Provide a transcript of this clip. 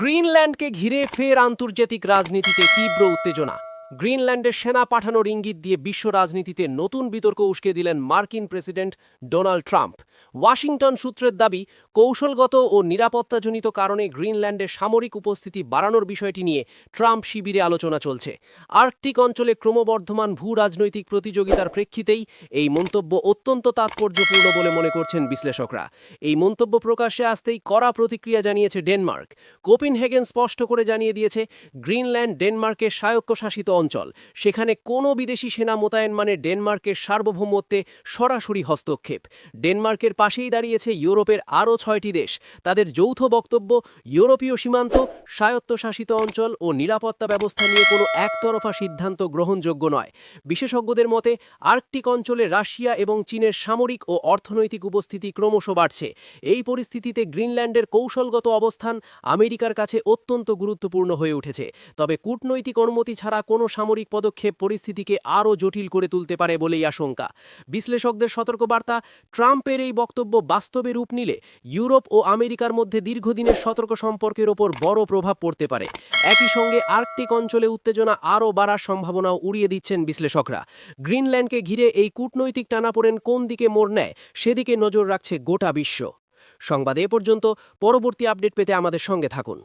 গ্রিনল্যান্ডকে ঘিরে ফের আন্তর্জাতিক রাজনীতিতে তীব্র উত্তেজনা। গ্রিনল্যান্ডের সেনা পাঠানোর ইঙ্গিত দিয়ে বিশ্ব রাজনীতিতে নতুন বিতর্ক উস্কে দিলেন মার্কিন প্রেসিডেন্ট ডোনাল্ড ট্রাম্প। ওয়াশিংটন সূত্রের দাবি, কৌশলগত ও নিরাপত্তাজনিত কারণে গ্রিনল্যান্ডে সামরিক উপস্থিতি বাড়ানোর বিষয়টি নিয়ে ট্রাম্প শিবিরে আলোচনা চলছে। আর্কটিক অঞ্চলে ক্রমবর্ধমান ভূ রাজনৈতিক প্রতিযোগিতার প্রেক্ষিতেই এই মন্তব্য অত্যন্ত তাৎপর্যপূর্ণ বলে মনে করছেন বিশ্লেষকরা। এই মন্তব্য প্রকাশ্যে আসতেই কড়া প্রতিক্রিয়া জানিয়েছে ডেনমার্ক। কোপেনহেগেন স্পষ্ট করে জানিয়ে দিয়েছে, গ্রিনল্যান্ড ডেনমার্কের স্বায়ত্তশাসিত অঞ্চল, সেখানে কোনো বিদেশি সেনা মোতায়েন মানে ডেনমার্কের সার্বভৌমত্বে সরাসরি হস্তক্ষেপ। ডেনমার্কের পাশেই দাঁড়িয়েছে ইউরোপের আরও ৬টি দেশ। তাদের যৌথ বক্তব্য, ইউরোপীয় সীমান্ত, স্বায়ত্তশাসিত অঞ্চল ও নিরাপত্তা ব্যবস্থা নিয়ে কোনো একতরফা সিদ্ধান্ত গ্রহণযোগ্য নয়। বিশেষজ্ঞদের মতে, আর্কটিক অঞ্চলে রাশিয়া এবং চীনের সামরিক ও অর্থনৈতিক উপস্থিতি ক্রমশ বাড়ছে। এই পরিস্থিতিতে গ্রিনল্যান্ডের কৌশলগত অবস্থান আমেরিকার কাছে অত্যন্ত গুরুত্বপূর্ণ হয়ে উঠেছে। তবে কূটনৈতিক অনুমতি ছাড়া কোনো সামরিক পদক্ষেপ পরিস্থিতিকে আরও জটিল করে তুলতে পারে বলেই আশঙ্কা। বিশ্লেষকদের সতর্কবার্তা, ট্রাম্পের এই বক্তব্য বাস্তবে রূপ নিলে ইউরোপ ও আমেরিকার মধ্যে দীর্ঘদিনের সতর্ক সম্পর্কের ওপর বড় প্রভাব পড়তে পারে। একই সঙ্গে আর্কটিক অঞ্চলে উত্তেজনা আরও বাড়ার সম্ভাবনাও উড়িয়ে দিচ্ছেন বিশ্লেষকরা। গ্রিনল্যান্ডকে ঘিরে এই কূটনৈতিক টানাপোড়েন কোন দিকে মোড় নেয়, সেদিকে নজর রাখছে গোটা বিশ্ব। সংবাদ এ পর্যন্ত। পরবর্তী আপডেট পেতে আমাদের সঙ্গে থাকুন।